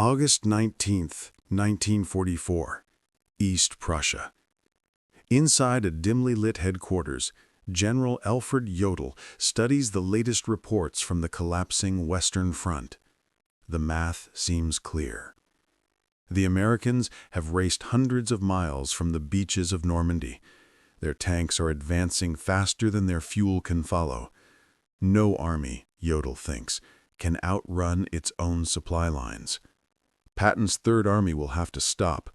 August 19th, 1944, East Prussia. Inside a dimly lit headquarters, General Alfred Jodl studies the latest reports from the collapsing Western Front. The math seems clear. The Americans have raced hundreds of miles from the beaches of Normandy. Their tanks are advancing faster than their fuel can follow. No army, Jodl thinks, can outrun its own supply lines. Patton's Third Army will have to stop,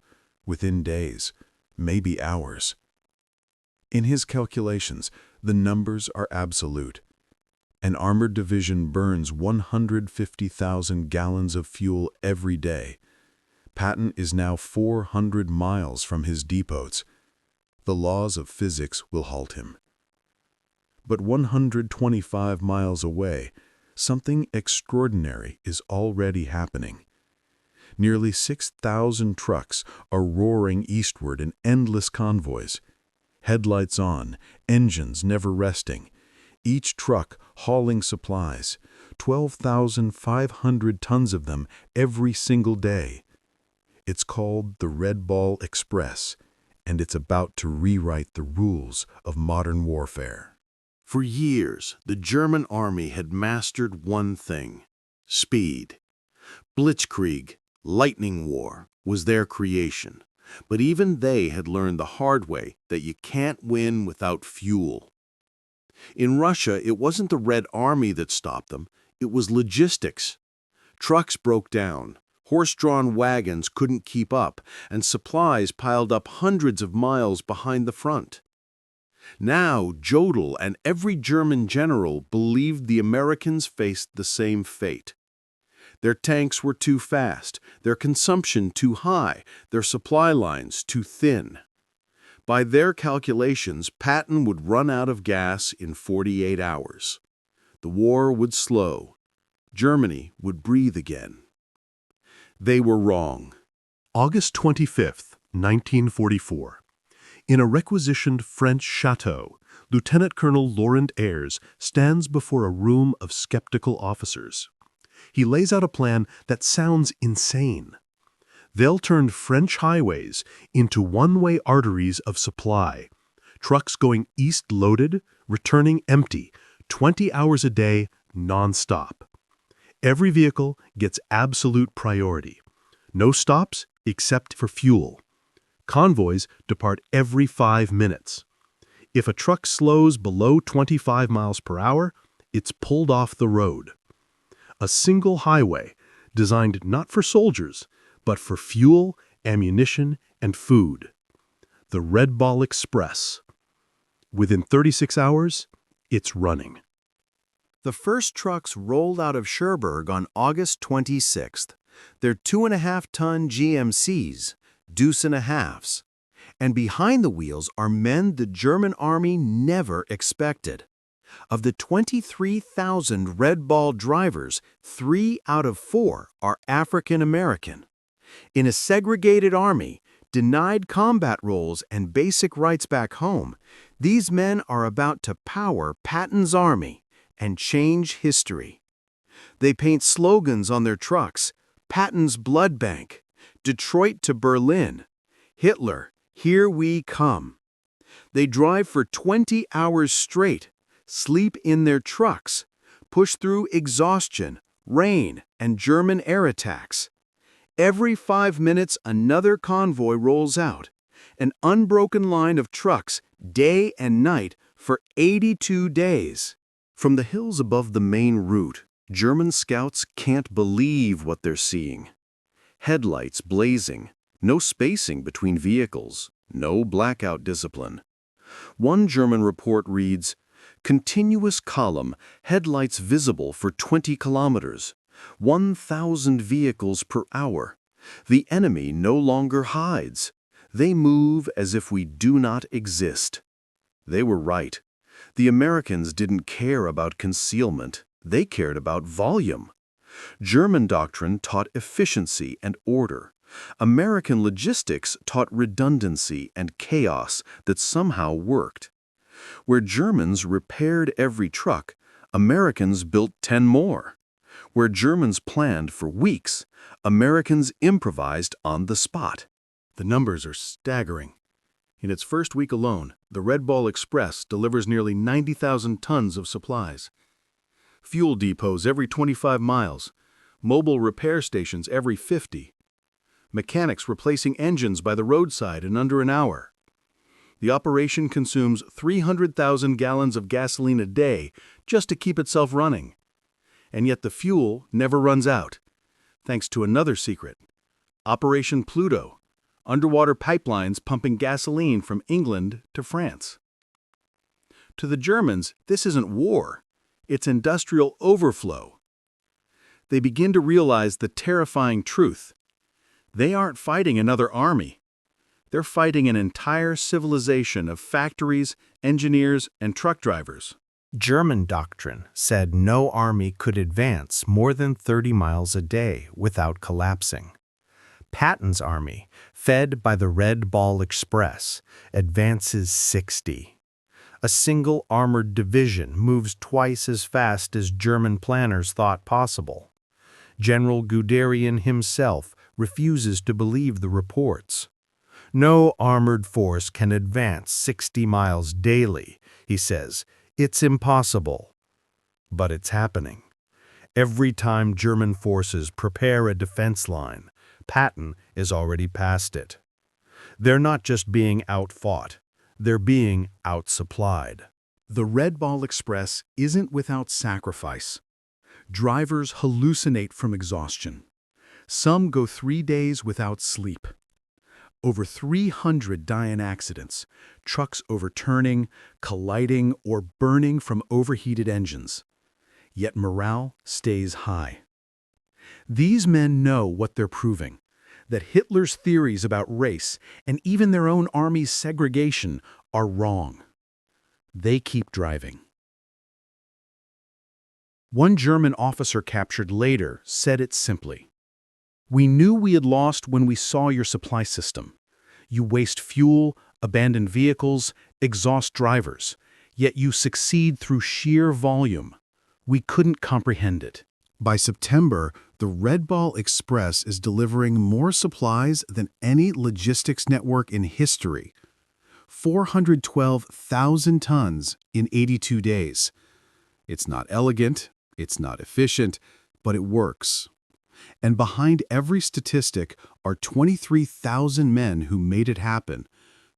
within days, maybe hours. In his calculations, the numbers are absolute. An armored division burns 150,000 gallons of fuel every day. Patton is now 400 miles from his depots. The laws of physics will halt him. But 125 miles away, something extraordinary is already happening. Nearly 6,000 trucks are roaring eastward in endless convoys. Headlights on, engines never resting. Each truck hauling supplies, 12,500 tons of them every single day. It's called the Red Ball Express, and it's about to rewrite the rules of modern warfare. For years, the German army had mastered one thing: speed. Blitzkrieg, lightning war, was their creation, but even they had learned the hard way that you can't win without fuel. In Russia, it wasn't the Red Army that stopped them, it was logistics. Trucks broke down, horse-drawn wagons couldn't keep up, and supplies piled up hundreds of miles behind the front. Now, Jodl and every German general believed the Americans faced the same fate. Their tanks were too fast, their consumption too high, their supply lines too thin. By their calculations, Patton would run out of gas in 48 hours. The war would slow. Germany would breathe again. They were wrong. August 25th, 1944. In a requisitioned French chateau, Lieutenant Colonel Laurent Ayres stands before a room of skeptical officers. He lays out a plan that sounds insane. They'll turn French highways into one-way arteries of supply, trucks going east loaded, returning empty, 20 hours a day, non-stop. Every vehicle gets absolute priority. No stops except for fuel. Convoys depart every 5 minutes. If a truck slows below 25 miles per hour, it's pulled off the road. A single highway designed not for soldiers, but for fuel, ammunition, and food. The Red Ball Express. Within 36 hours, it's running. The first trucks rolled out of Cherbourg on August 26th. They're 2.5-ton GMCs, deuce and a halves. And behind the wheels are men the German army never expected. Of the 23,000 Red Ball drivers, 3 out of 4 are African American. In a segregated army, denied combat roles and basic rights back home, these men are about to power Patton's army and change history. They paint slogans on their trucks: Patton's Blood Bank, Detroit to Berlin, Hitler, here we come. They drive for 20 hours straight, sleep in their trucks, push through exhaustion, rain, and German air attacks. Every 5 minutes, another convoy rolls out, an unbroken line of trucks, day and night, for 82 days. From the hills above the main route, German scouts can't believe what they're seeing. Headlights blazing, no spacing between vehicles, no blackout discipline. One German report reads, "Continuous column, headlights visible for 20 kilometers, 1,000 vehicles per hour. The enemy no longer hides. They move as if we do not exist." They were right. The Americans didn't care about concealment. They cared about volume. German doctrine taught efficiency and order. American logistics taught redundancy and chaos that somehow worked. Where Germans repaired every truck, Americans built 10 more. Where Germans planned for weeks, Americans improvised on the spot. The numbers are staggering. In its first week alone, the Red Ball Express delivers nearly 90,000 tons of supplies. Fuel depots every 25 miles, mobile repair stations every 50. Mechanics replacing engines by the roadside in under an hour. The operation consumes 300,000 gallons of gasoline a day just to keep itself running. And yet the fuel never runs out, thanks to another secret: Operation Pluto, underwater pipelines pumping gasoline from England to France. To the Germans, this isn't war, it's industrial overflow. They begin to realize the terrifying truth. They aren't fighting another army. They're fighting an entire civilization of factories, engineers, and truck drivers. German doctrine said no army could advance more than 30 miles a day without collapsing. Patton's army, fed by the Red Ball Express, advances 60. A single armored division moves twice as fast as German planners thought possible. General Guderian himself refuses to believe the reports. No armored force can advance 60 miles daily, he says. It's impossible. But it's happening. Every time German forces prepare a defense line, Patton is already past it. They're not just being outfought, they're being outsupplied. The Red Ball Express isn't without sacrifice. Drivers hallucinate from exhaustion. Some go 3 days without sleep. Over 300 die in accidents, trucks overturning, colliding, or burning from overheated engines. Yet morale stays high. These men know what they're proving, that Hitler's theories about race and even their own army's segregation are wrong. They keep driving. One German officer captured later said it simply: "We knew we had lost when we saw your supply system. You waste fuel, abandon vehicles, exhaust drivers, yet you succeed through sheer volume. We couldn't comprehend it." By September, the Red Ball Express is delivering more supplies than any logistics network in history. 412,000 tons in 82 days. It's not elegant, it's not efficient, but it works. And behind every statistic are 23,000 men who made it happen,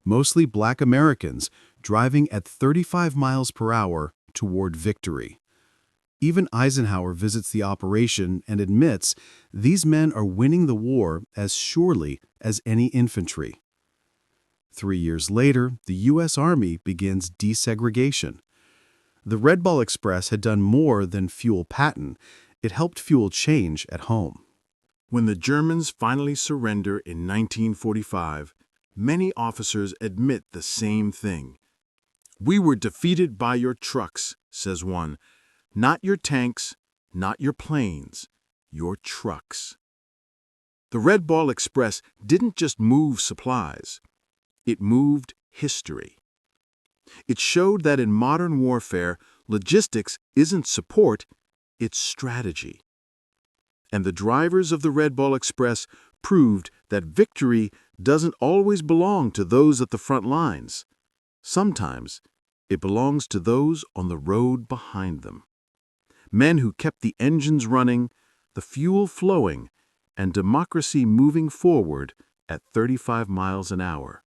mostly Black Americans driving at 35 miles per hour toward victory. Even Eisenhower visits the operation and admits these men are winning the war as surely as any infantry. 3 years later, the U.S. Army begins desegregation. The Red Ball Express had done more than fuel Patton. It helped fuel change at home. When the Germans finally surrender in 1945, many officers admit the same thing. "We were defeated by your trucks," says one. "Not your tanks, not your planes, your trucks." The Red Ball Express didn't just move supplies. It moved history. It showed that in modern warfare, logistics isn't support, it's strategy. And the drivers of the Red Ball Express proved that victory doesn't always belong to those at the front lines. Sometimes it belongs to those on the road behind them. Men who kept the engines running, the fuel flowing, and democracy moving forward at 35 miles an hour.